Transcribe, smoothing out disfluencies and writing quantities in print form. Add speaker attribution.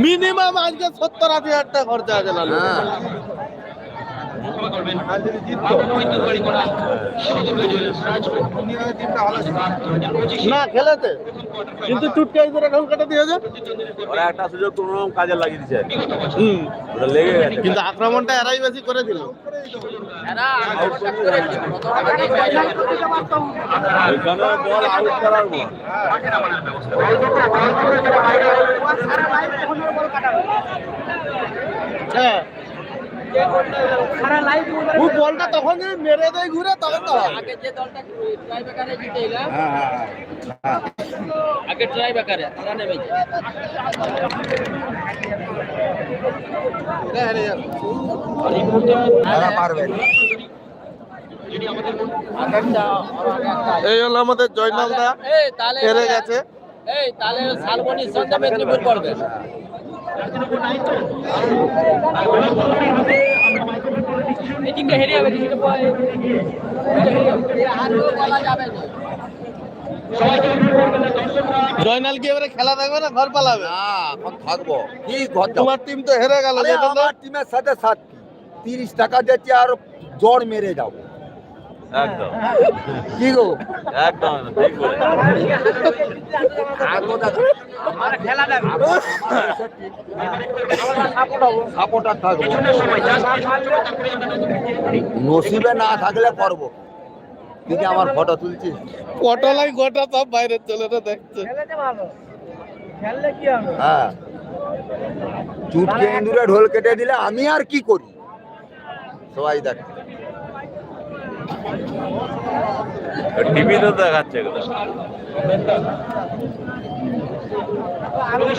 Speaker 1: Minimum আজকে 70-80 টাকা খরচা আছে লালু। না খেলেছে কিন্তু চুটকাই করে ঢোল কাটা দিয়েছে।
Speaker 2: ওরা একটা সুযোগ কোন রকম কাজে লাগিয়ে দিয়েছে। ওটা লেগে গেছে।
Speaker 1: কিন্তু আক্রমণটা এরাই বেশি করেছিল।
Speaker 2: এখানে বল আউট করার বল।
Speaker 1: হ্যাঁ বলটা তখন মেরে দেয় ঘুরে তখন তো আগে যে দলটা ট্রাইবেকারে জিতেইলা আগে ট্রাইবেকারে তারা নেমে এই হলো আমাদের জয়নালদা হেরে গেছে। এই তাহলে শালবনির সঙ্গে মেদিনীপুর পড়বে। জয়নাল কি এবারে খেলা থাকবে না ঘর পালাবে?
Speaker 3: এখন থাকবো কি ঘর
Speaker 1: তোমার টিম তো হেরে গেল।
Speaker 3: আমার টিমের সাথে 30 টাকা দিচ্ছি আর জ্বর মেরে যাবো
Speaker 2: একদম
Speaker 3: কি গো
Speaker 2: একদম ঠিক বলে।
Speaker 3: সাপোর্টার থাকবো নসিবে না থাকলে করবো দিদি আমার ফটো তুলছিস
Speaker 1: পটলাই গোটা সব বাইরে চলে তো দেখছে।
Speaker 3: হ্যাঁ চুটকে ইঁদুরে ঢোল কেটে দিলে আমি আর কি করি সবাই দেখ
Speaker 2: টিভিতে দেখাচ্ছে এগুলো।